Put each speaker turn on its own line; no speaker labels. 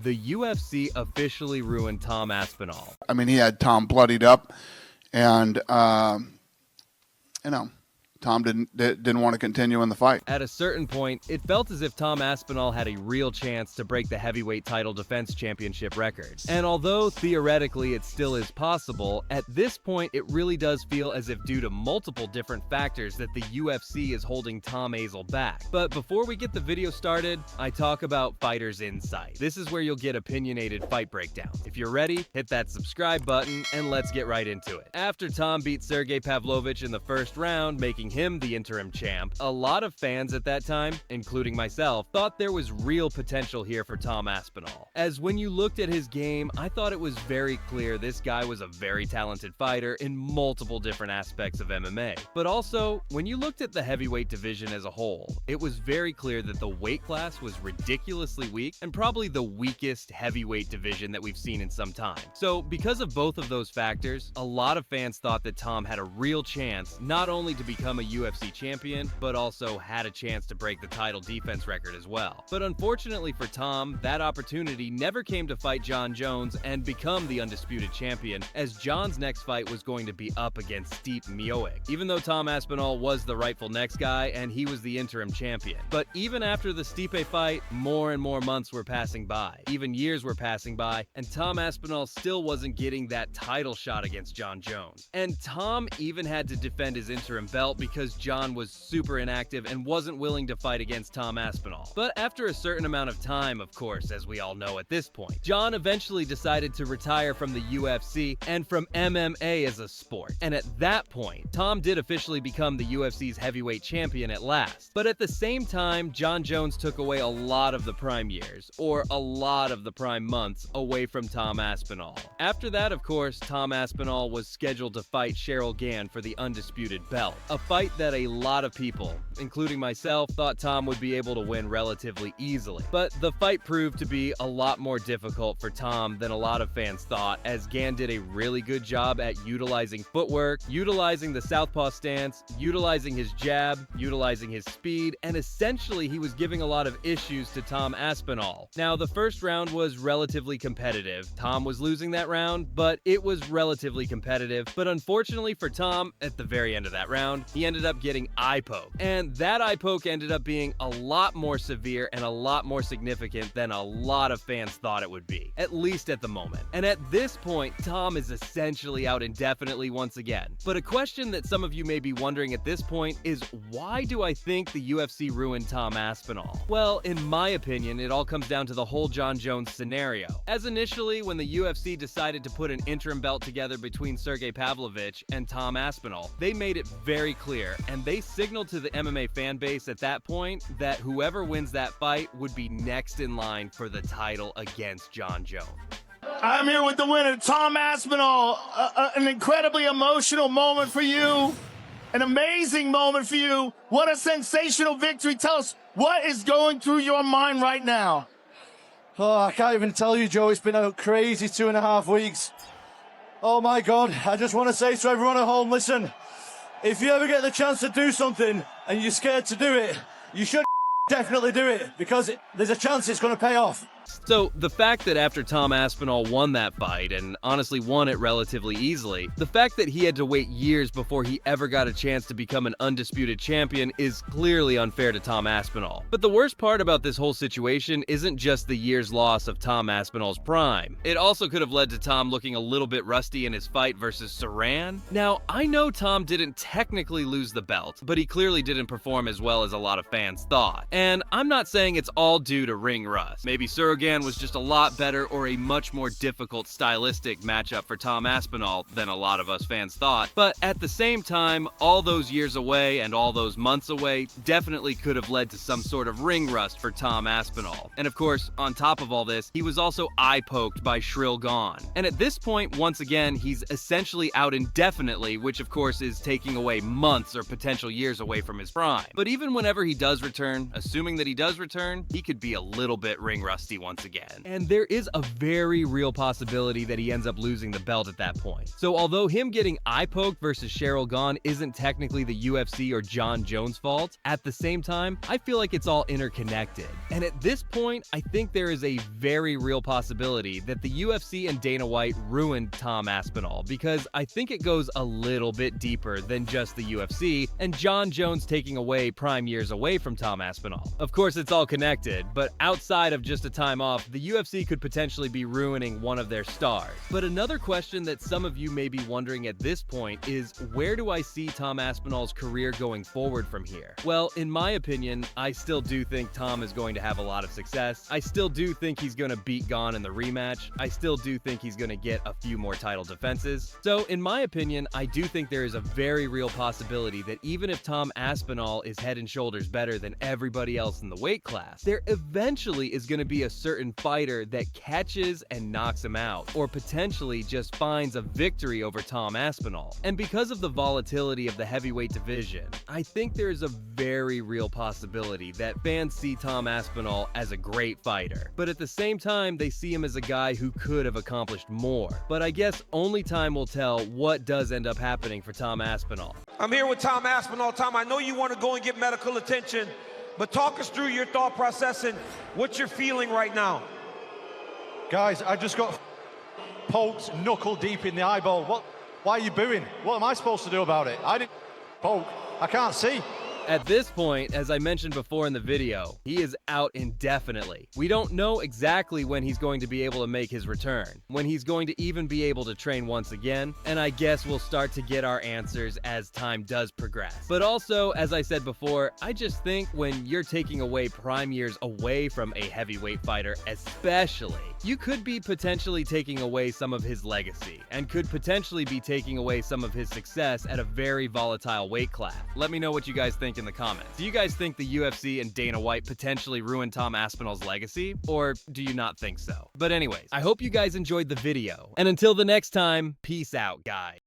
the UFC officially ruined Tom Aspinall.
I mean, he had Tom bloodied up, and Tom didn't want to continue in the fight.
At a certain point, it felt as if Tom Aspinall had a real chance to break the heavyweight title defense championship record. And although theoretically it still is possible, at this point it really does feel as if due to multiple different factors that the UFC is holding Tom Aspinall back. But before we get the video started, I talk about Fighters Insight. This is where you'll get opinionated fight breakdowns. If you're ready, hit that subscribe button and let's get right into it. After Tom beat Sergey Pavlovich in the first round, making him the interim champ, a lot of fans at that time, including myself, thought there was real potential here for Tom Aspinall. As when you looked at his game, I thought it was very clear this guy was a very talented fighter in multiple different aspects of MMA. But also, when you looked at the heavyweight division as a whole, it was very clear that the weight class was ridiculously weak and probably the weakest heavyweight division that we've seen in some time. So because of both of those factors, a lot of fans thought that Tom had a real chance not only to become a UFC champion, but also had a chance to break the title defense record as well. But unfortunately for Tom, that opportunity never came to fight Jon Jones and become the undisputed champion, as Jon's next fight was going to be up against Stipe Miocic, even though Tom Aspinall was the rightful next guy and he was the interim champion. But even after the Stipe fight, more and more months were passing by, even years were passing by, and Tom Aspinall still wasn't getting that title shot against Jon Jones. And Tom even had to defend his interim belt because Jon was super inactive and wasn't willing to fight against Tom Aspinall. But after a certain amount of time, of course, as we all know at this point, Jon eventually decided to retire from the UFC and from MMA as a sport. And at that point, Tom did officially become the UFC's heavyweight champion at last. But at the same time, Jon Jones took away a lot of the prime years, or a lot of the prime months, away from Tom Aspinall. After that, of course, Tom Aspinall was scheduled to fight Cheryl Gann for the undisputed belt, a fight that a lot of people, including myself, thought Tom would be able to win relatively easily. But the fight proved to be a lot more difficult for Tom than a lot of fans thought, as Gann did a really good job at utilizing footwork, utilizing the southpaw stance, utilizing his jab, utilizing his speed, and essentially he was giving a lot of issues to Tom Aspinall. Now, the first round was relatively competitive. Tom was losing that round, but it was relatively competitive. But unfortunately for Tom, at the very end of that round, he ended up getting eye poke. And that eye poke ended up being a lot more severe and a lot more significant than a lot of fans thought it would be, at least at the moment. And at this point, Tom is essentially out indefinitely once again. But a question that some of you may be wondering at this point is, why do I think the UFC ruined Tom Aspinall? Well, in my opinion, it all comes down to the whole Jon Jones scenario. As initially, when the UFC decided to put an interim belt together between Sergey Pavlovich and Tom Aspinall, they made it very clear, and they signaled to the MMA fan base at that point that whoever wins that fight would be next in line for the title against Jon Jones.
I'm here with the winner, Tom Aspinall. An incredibly emotional moment for you. An amazing moment for you. What a sensational victory. Tell us what is going through your mind right now.
Oh, I can't even tell you, Joe. It's been a crazy 2.5 weeks. Oh my God. I just want to say to everyone at home, listen, if you ever get the chance to do something and you're scared to do it, you should definitely do it, because there's a chance it's going to pay off.
So, the fact that after Tom Aspinall won that fight, and honestly won it relatively easily, the fact that he had to wait years before he ever got a chance to become an undisputed champion is clearly unfair to Tom Aspinall. But the worst part about this whole situation isn't just the year's loss of Tom Aspinall's prime. It also could have led to Tom looking a little bit rusty in his fight versus Saran. Now, I know Tom didn't technically lose the belt, but he clearly didn't perform as well as a lot of fans thought. And I'm not saying it's all due to ring rust. Maybe Surgan was just a lot better or a much more difficult stylistic matchup for Tom Aspinall than a lot of us fans thought. But at the same time, all those years away and all those months away definitely could have led to some sort of ring rust for Tom Aspinall. And of course, on top of all this, he was also eye-poked by Shrill Gone. And at this point, once again, he's essentially out indefinitely, which of course is taking away months or potential years away from his prime. But even whenever he does return, assuming that he does return, he could be a little bit ring rusty once again. And there is a very real possibility that he ends up losing the belt at that point. So although him getting eye-poked versus Cheryl Gane isn't technically the UFC or Jon Jones' fault, at the same time, I feel like it's all interconnected. And at this point, I think there is a very real possibility that the UFC and Dana White ruined Tom Aspinall, because I think it goes a little bit deeper than just the UFC and Jon Jones taking away prime years away from Tom Aspinall. Of course, it's all connected, but outside of just a time off, the UFC could potentially be ruining one of their stars. But another question that some of you may be wondering at this point is, where do I see Tom Aspinall's career going forward from here? Well, in my opinion, I still do think Tom is going to have a lot of success. I still do think he's going to beat Gane in the rematch. I still do think he's going to get a few more title defenses. So in my opinion, I do think there is a very real possibility that even if Tom Aspinall is head and shoulders better than everybody else in the weight class, there eventually is going to be a certain fighter that catches and knocks him out, or potentially just finds a victory over Tom Aspinall. And because of the volatility of the heavyweight division, I think there is a very real possibility that fans see Tom Aspinall as a great fighter, but at the same time, they see him as a guy who could have accomplished more. But I guess only time will tell what does end up happening for Tom Aspinall.
I'm here with Tom Aspinall. Tom, I know you want to go and get medical attention, but talk us through your thought process and what you're feeling right now.
Guys, I just got poked knuckle deep in the eyeball. Why are you booing? What am I supposed to do about it? I didn't poke. I can't see.
At this point, as I mentioned before in the video, he is out indefinitely. We don't know exactly when he's going to be able to make his return, when he's going to even be able to train once again, and I guess we'll start to get our answers as time does progress. But also, as I said before, I just think when you're taking away prime years away from a heavyweight fighter especially, you could be potentially taking away some of his legacy, and could potentially be taking away some of his success at a very volatile weight class. Let me know what you guys think in the comments. Do you guys think the UFC and Dana White potentially ruined Tom Aspinall's legacy, or do you not think so? But anyways, I hope you guys enjoyed the video, and until the next time, peace out, guys.